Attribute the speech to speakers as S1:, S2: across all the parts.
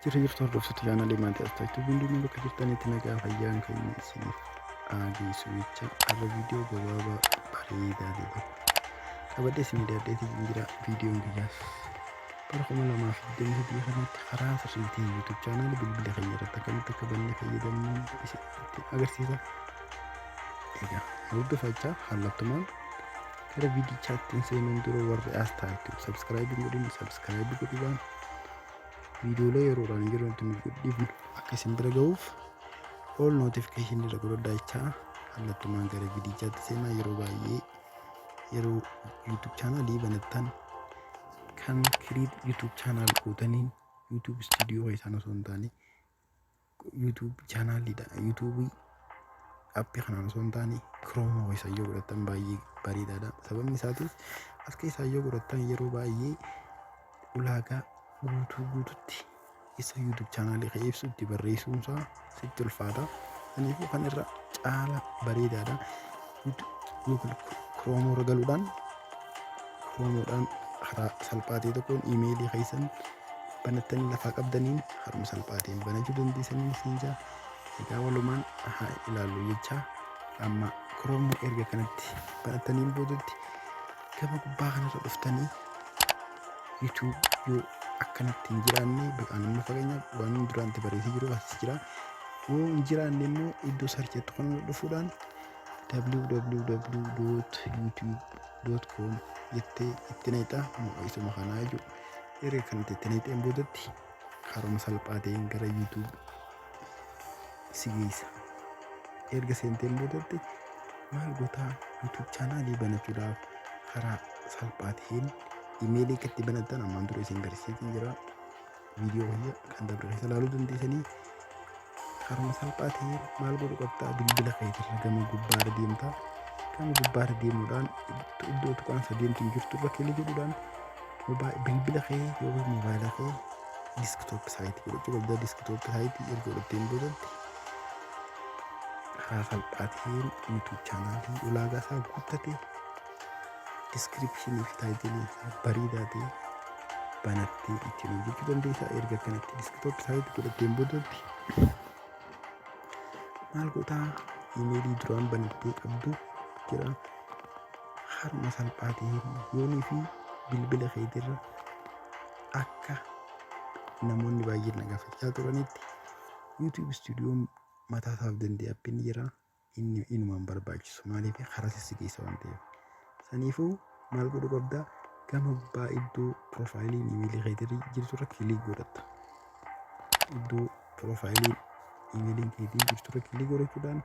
S1: Jirtu hordoftoota chaanaalii Maatii Asxaachuu Binduu bakka jirtanitti nagaa fayyaan keenya isiniif geessu jecha har'a viidiyoo gabaabaa bareedaa ta'e qabadhee isinii dhiyaadheetii jira. Viidiyoon guyyaas bara 2023 kanatti karaa sirriitii YouTube chaanaal bilbila keenya irratti akkamitti akka bannee fayyadamnu isinitti agarsiisa. Egaa hordofachaa haallattumaan gara viidiyochaatti seenuun dura warri Asxaachuu sabskiraayibii godhin sabskiraayibii godhuudhaan videolee yeroodhaan jirutti nu godhiifnu akka isin bira ga'uuf all notification irra godhadhaa jechaa haallattumaan gara viidiyochaatti seenaa. Yeroo baay'ee yeroo YouTube chaanaalii banattan kan create YouTube channel gootaniin YouTube studio isaan osoo hin taane YouTube chaanaliidha. YouTube appii kanaan osoo hin taane Chrome isa yoo godhattan baay'ee bareedaadha. Sababni isaatis as keessaa yoo godhattan yeroo baay'ee ulaagaa guutuutti isa YouTube chaanaalii kan ibsu itti barreessuun isaa sitti ulfaata. Kanaafuu kan irra caala bareedaadha. Google Chrome irra galuudhaan Chromeodhaan karaa salphaa ta'e tokkoon iimeelii keessan banattanii lafaa qabdaniin haruma salphaatiin banachuu dandeessanii isin jaa. Egaa walumaan haa ilaallu jecha amma Chrome erga kanatti banattaniin boodatti gama gubbaa kanarra dhuftanii YouTube yoo akkanatti hin jiraanne baqaan amma fageenyaaf waan duraanti bareesee jiru as jira. Yoo hin jiraanne immoo iddoo sarcheetu kan dhufuudhaan www.youtube.com jettee itti neexaa isuma kanaa jechuudha. Erga kanatti itti neexeen boodatti haruma salphaa ta'een gara YouTube si geessa. Erga seenteen boodatti maal gootaa YouTube chaanaalii banachuudhaaf karaa salphaa ta'een iimeelii itti banattan ammaan dura isin garsiisee jira. Viidiyoo wayya kan dabre keessa ilaaluu dandeessanii haruma salphaa ta'een maal godhu qabdaa bilbila keetirra gama gubbaarra deemtaa. Gama gubbaarra deemuudhaan iddoo tuqaan sadeemtiin jirtu irra kilikii godhuudhaan bilbila kee yookiin moobaayila kee diskitoop saayitii godhachuu qabda. Diskitoop saayitii erga godhatteen boodatti karaa salphaa ta'een YouTube chaanaalii ulaagaa isaa guuttate description fi title bareedaa ta'e banattee ittiin hojjechuu dandeessa. Erga kanatti desktop site godhatteen boodatti maal gootaa iimeelii duraan banattee qabdu jira. Haruma salphaa ta'een yoonii fi bilbila keetirra akka namoonni baay'een na gaafachaa turanitti YouTube studio mataa isaaf danda'e appiin jira. Inni inumaan barbaachisu maaliif karaa sissigeessa waan ta'eef. Saniifuu maal godhu qabdaa gama gubbaa iddoo profaayiliin iimeelii keetii jirturra kilik godhatta. Iddoo profaayiliin iimeeliin keetii jirturra kilik godhachuudhaan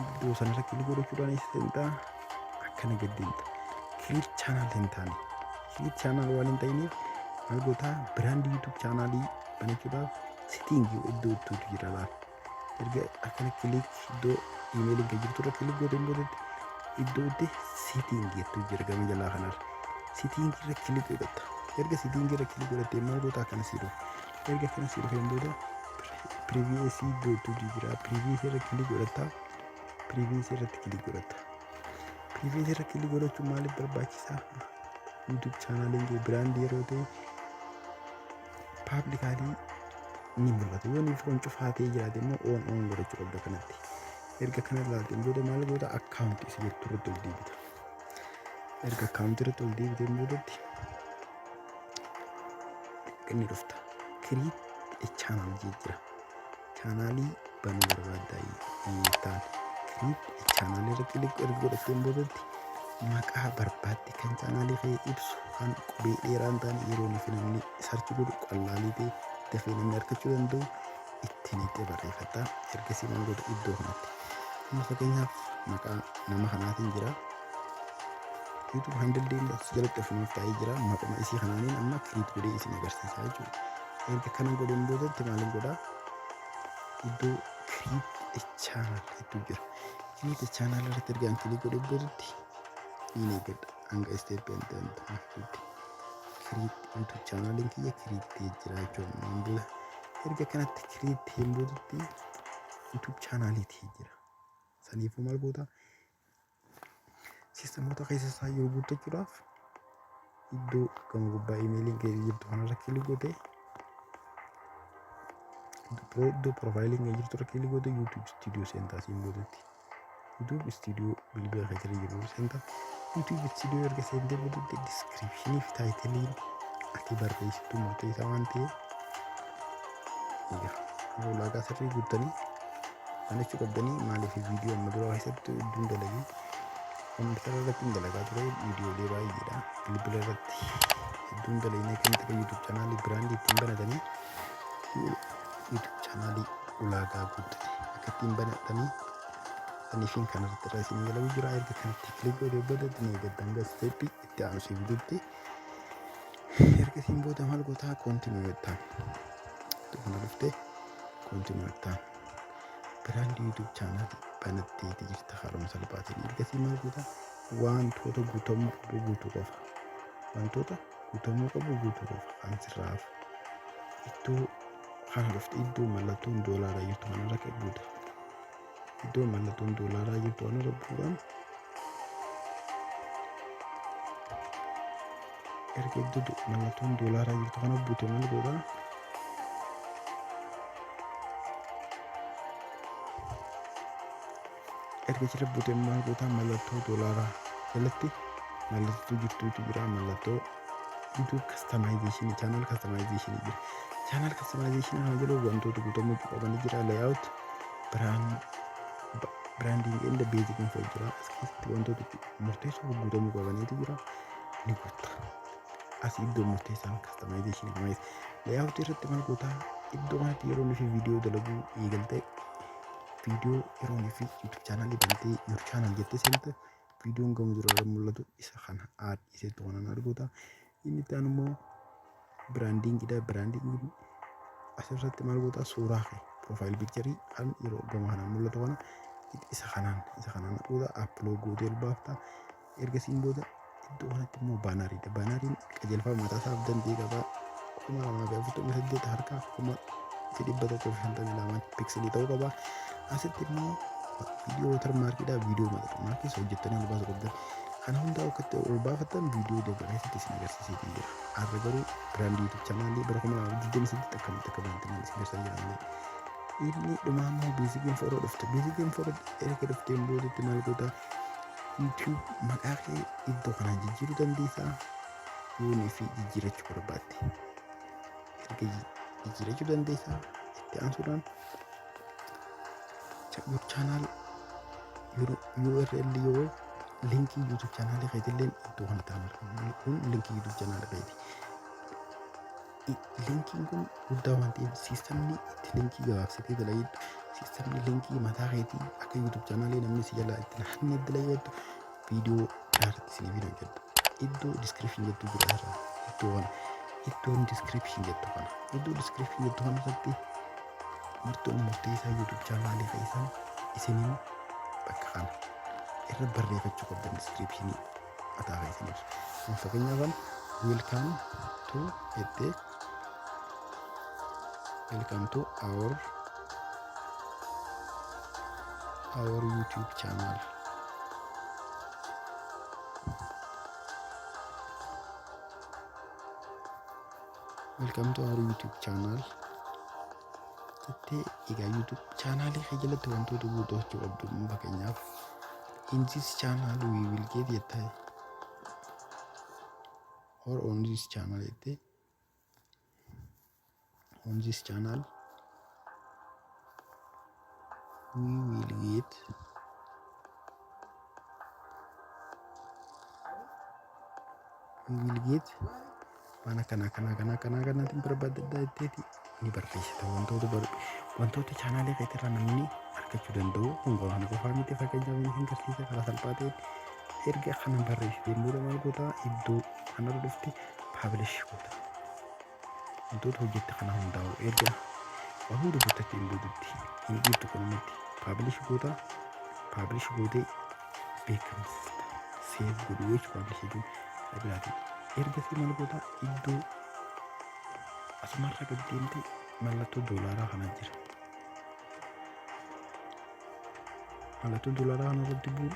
S1: iddoo sanarra kilik godhachuudhaan isintaa akkana gaddeemta. Create channel hin taane create channel waan hin ta'iniif maal gootaa brand YouTube chaanaalii banachuudhaaf settingii iddoo ittootu jira laal. Erga akkana kilik iddoo iimeeliin kee jirturra kilik godhateen boodatti iddoo itti settingii jettu jira gama jalaa kanarra. Settingii irra kilik godhatta. Erga settingii irra kilik godhattee maal gootaa kana sii dhufu. Erga kana sii dhufeen booda privacy iddootu jira. Privacy irra kilik godhatta. Privacy irratti kilik godhatta. Privacy irra kilik godhachuun maaliif barbaachisaa? YouTube chaanaaliin kee brand yeroo ta'e publicly ni mul'ata. Yoo inni foon cufaatee jiraate immoo on godhachuu qabda kanatti. Erga kana ilaalteen booda maal goota akkaawuntii isa jettu irratti ol deebita. Erga akkaawuntii irratti ol deebiteen boodatti inni dhufta. Create a channel jira. Chaanaalii banuu barbaaddaa ta'an. Create a channel irra kilik erga godhatteen boodatti maqaa barbaadde kan chaanaalii kee ibsu kan qubee dheeraa hin taane yeroo namni sarchi godhu qal'aalii ta'e dafee namni argachuu danda'u itti neexee barreeffata. Ergasii maal goota iddoo kanatti. Amma fakkeenyaaf maqaa nama kanaatiin jira. YouTube handle deemdas jalatti ofumaaf taa'ee jira. Maquma isii kanaaniin amma create godhee isin agarsiisaa jechuudha. Erga kana godheen boodatti maal godhaa iddoo create a channel jettu jira. Create a channel irratti erga kilik godheen boodatti ni eeggadha hanga step create YouTube chaanaliin kiyya create jira jechuudha. Erga kanatti create hin boodatti YouTube chaanaliitii jira. Saniifuu maal goota sisteemota keessa isaa yoo guuttachuudhaaf iddoo gama gubbaa imeeliin kee jirtu kanarra kilik goote iddoo profaayiliin kee jirtu kilik goote YouTube Studio seentaa siin gootetti. YouTube Studio bilbila kee jala jiru seentaa. YouTube Studio erga seentee gootetti descriptionii fi taayitiliin ati barreessitu murteessaa waan ta'eef ulaagaa sirrii guuttanii anachuu qabdanii maaliif viidiyoo amma dura keessatti hedduun dalagee kompiitara irratti dalagaa ture viidiyoolee baay'eedha bilbila irratti hedduun dalaginee kan ta'e YouTube chaanaalii biraandii ittiin banatanii YouTube chaanaalii ulaagaa guuttanii akka ittiin banatanii saniifiin kanarratti irraa isin galuu jira erga kanatti kilik godhee boodatti ni eeggattan steeppii itti aansee viidiyotti erga isin booda maal gootaa koontinuu jettaan kana dhuftee koontinuu jettaan biraandii YouTube chaanaalii banatteeti jirta haaromsa salphaatiin ergasii maal gootaa wantoota guutamuu qabu guutuu qofa wantoota guutamuu qabu guutuu qofa kan sirraaf iddoo kana dhufte iddoo mallattoon doolaaraa jirtu kanarra qabuudha iddoo mallattoon doolaaraa jirtu kanarra bu'uudhaan erga iddoo mallattoon doolaaraa jirtu kana buute maal gootaa erga jira buute maal gootaa mallattoo doolaaraa jalatti mallattoo jirtuutu jira mallattoo YouTube customization channel customization jira channel customization kana jala wantoota guutamuu qaban jira layout branding and the basic info jira asitti wantoota murteessoo guutamuu qabaniitu jira ni guutta as iddoo murteessaan customization kunis layout irratti maal gootaa iddoo kanatti yeroo nuti viidiyoo dalaguu eegaltee video yeroo nuti YouTube chaanaalii bantee your channel jettee seente videoon gamu dura mul'atu isa kana aad iseetu kanaan arguuta inni taan immoo brandingidha branding asirratti maal gootaa suuraa kee profile picture kan yeroo gama kanaan mul'atu kana isa kanaan arguuta upload gootee baafta ergasiin booda iddoo kanatti immoo baanariidha baanariin qajeelfama mataa isaaf danda'e qaba 2048 harkaa 1,152 pixelii ta'uu qaba asitti immoo viidiyoo watermarkiidha viidiyoo watermarkii hojjettanii ol baasuu qabdan kana hundaa akkatti ol baafattan viidiyoo dabareessitti isin agarsiisee jira har'a garuu biraandii YouTube chaanaalii bara 2023 akkamitti akka bantan isin agarsiisaa jiran inni dhumaa immoo beezik infoo dhufte beezik infoo erga dhufteen boodatti maal gootaa YouTube maqaa kee iddoo kanaan jijjiiruu dandeessaa yoo fi jijjiirachuu barbaadde erga jijjiirachuu dandeessaa itti aansuudhaan your channel URL yoo linkii YouTube channel keetilleen iddoo kana ta'an kun linkii YouTube channel keeti linkiin kun guddaa waan ta'eef siistemni itti linkii gabaabsitee dalagiidha siistemni linkii mataa keetii akka YouTube channel namni si jalaa itti naannoo dalageetu viidiyoo daaratti isiniif hojjettu iddoo description jettu jira iddoon description jettu kana iddoo description jettu kana irratti murtoon murteessaa YouTube chaanaalii keessan isiniin bakka kana irra barreeffachuu qabdan descriptionii mataa keessaniif fakkeenyaaf welcome to our YouTube channel welcome to our YouTube channel egaa YouTube channel jalatti wantoota guutuu qabdu fakkeenyaaf in this channel we will get yettee or on this channel yettee on this channel we will get mana kanaatiin barbaadaddaa jetteeti ni barreessita wantoota chaanaalee keetirraa namni argachuu danda'u hundaa kana qofaa miti fakkeenyaaf hin garsiisa karaa salphaa ta'een erga kana barreessiteen booda maal gootaa iddoo kanarra dhufte paablish goota wantoota hojjette kana hundaa'u erga waan hunda guuttattee hin boodutti hin dhiibtu kanumatti paablish gootee beekamsista seef godhu jechuudha paablish jechuun sabiraatiin ergasii maal gootaa iddoo asumarra gad deemte mallattoo doolaaraa kana jira mallattoo doolaaraa kana irratti bu'u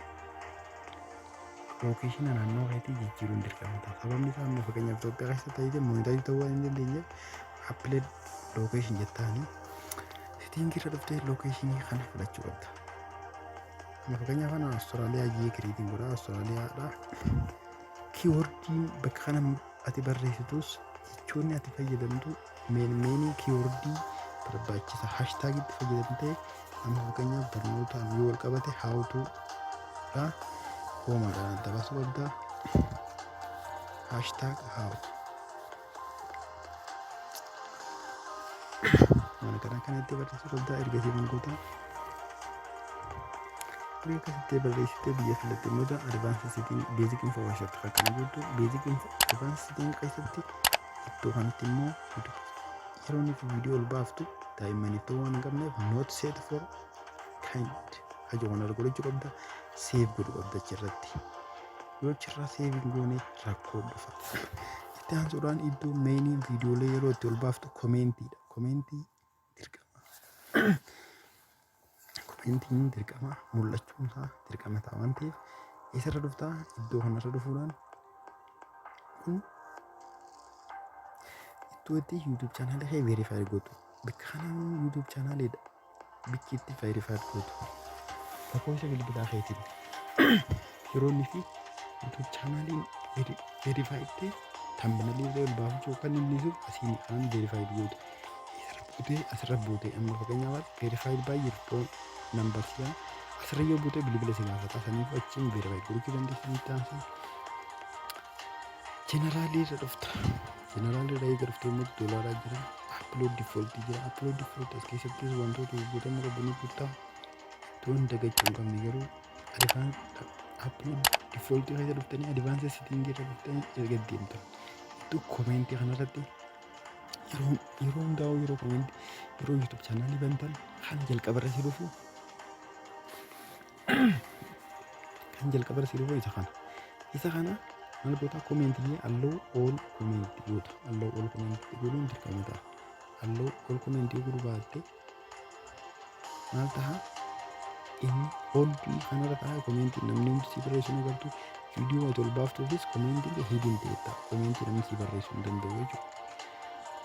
S1: lokeeshina naannoo keetii jijjiiruun dirqama ta'a. Sababni isaa amma fakkeenyaaf Itoophiyaa keessatti ta'ee monitaarii ta'uu waan hin dandeenye appiled lokeeshin jettaanii siitiingii irra dhuftee lokeeshinii kana fudhachuu qabda. Amma fakkeenyaaf ana Awustiraaliyaa jee kiriitiin godha. Awustiraaliyaadha kiiwoordiin bakka kana ati barreessitus jechoonni ati fayyadamtu meenii kiiwoordii barbaachisa. Haashtaagitti fayyadamtee amma fakkeenyaaf barnootaan yoo wal qabate haawutuudha koomaadhaan adda baasuu qabda. Haashtaag haawutu mana kanatti barreessuu qabda. Ergasii mangoota akkasitti barreessitee biyya filattee mooda advaansii sitiin beezik info keessatti akkana gootu. Beezik info advaansii sitiin keessatti iddoo kanatti immoo yeroo inni viidiyoo ol baaftu daa'immaniif ta'uu waan hin qabneef not set for kind hajoo kana godhachuu qabda. Seef godhu qabda achirratti. Yoo achirraa seef hin goone rakkoo dhufa. Itti aansuudhaan iddoo meeniin viidiyoolee yeroo itti ol baaftu komeentiidha. Komeentii dirqama. Komeentiin dirqama mul'achuun isaa dirqama ta'a waan ta'eef isarra dhuftaa iddoo kanarra dhufuudhaan kun itti YouTube channel kee verify gootu. Bakka kana YouTube channel bikkiitti verify gootu. Lakkoofsa bilbilaa keetiin yeroo inni fi YouTube channel verify itti thumbnail ol baafachuu kan inni jiru asiin kan verify gootu. Asirra buutee amma fakkeenyaaf verified by your phone number siyaa asirra yoo buutee bilbila si gaafata. Saniif achiin verify gochuu dandeessan taansi. Generaalii irra dhufta. Generaalii irra eega dhuftee immoo doolaaraa jira. Upload default jira. Upload default as keessattis wantoota guutamuu qabanii guutaa toon dagachuu hin qabne garuu upload default keessa dhuftanii advaansii setting irra dhuftanii erga deemtan iddoo koomeentii kanarratti yeroo hundaa'u yeroo koomeentii yeroo YouTube channelii bantan kan jalqabarra si dhufu isa kana maal goota koomeentii allow all koomeentii goota. Allow all koomeentii godhuun dirqama ta'a. Allow all koomeentii godhuu baatte maal ta'a inni holdii kanarra ta'a koomeentii namni hundi si barreessuu ni qabdu. Viidiyoo ati ol baaftuufis koomeentii hidin ta'etta. Koomeentii namni si barreessuu hin danda'u jechuudha.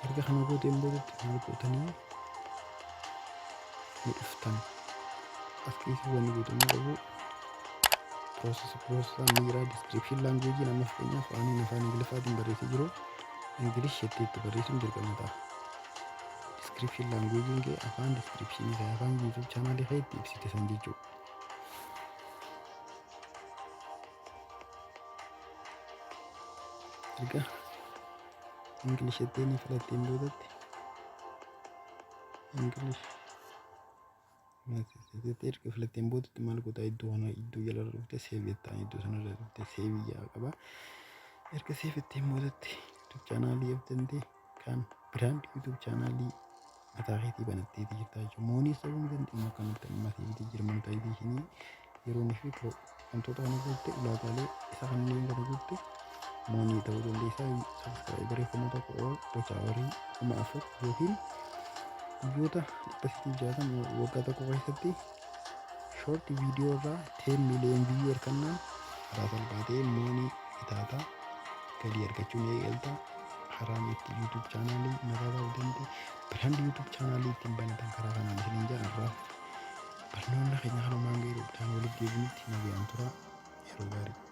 S1: Erga kana gooteen boodatti maal gootanii ni dhuftan. As keessa wanni gootamuu qabu process miiraa description language nama fakkeenyaaf afaan Ingiliffaatiin barreessee jiru English jetteetti barreessuun dirqama ta'a. Description language kee afaan description isaa afaan YouTube channel keetti ibsite san jechuudha. Erga English jetteen filatteen boodatti English erga filatteen boodatti maal goota iddoo kana iddoo jala dhufte save jettaan iddoo sanarra dhufte save yaa qaba. Erga save jetteen boodatti YouTube channel eebdante kan brand YouTube channel mataa keetii banatteeti jirta jechuudha. Moonii ta'uu ni dandeenya kanatti maatiifi jira monetization yeroo ni fi wantoota kana goote ulaagaalee isa kanneen kana goote moonii ta'uu dandeessa. Subscriberii kuma tokko gocha horii kuma afur yookiin guyyoota 160 waggaa tokko keessatti short viidiyoo irraa 10 million viewer kannaan karaa salphaatee moonii itaata galii argachuun eegalta. Karaan itti YouTube channelii mataa ta'uu danda'e brand YouTube channelii ittiin banatan karaa kanaan isiniin jedhan barnoonni keenya kanumaan ga'ee walitti deebinutti nagayaan tura yeroo gaarii.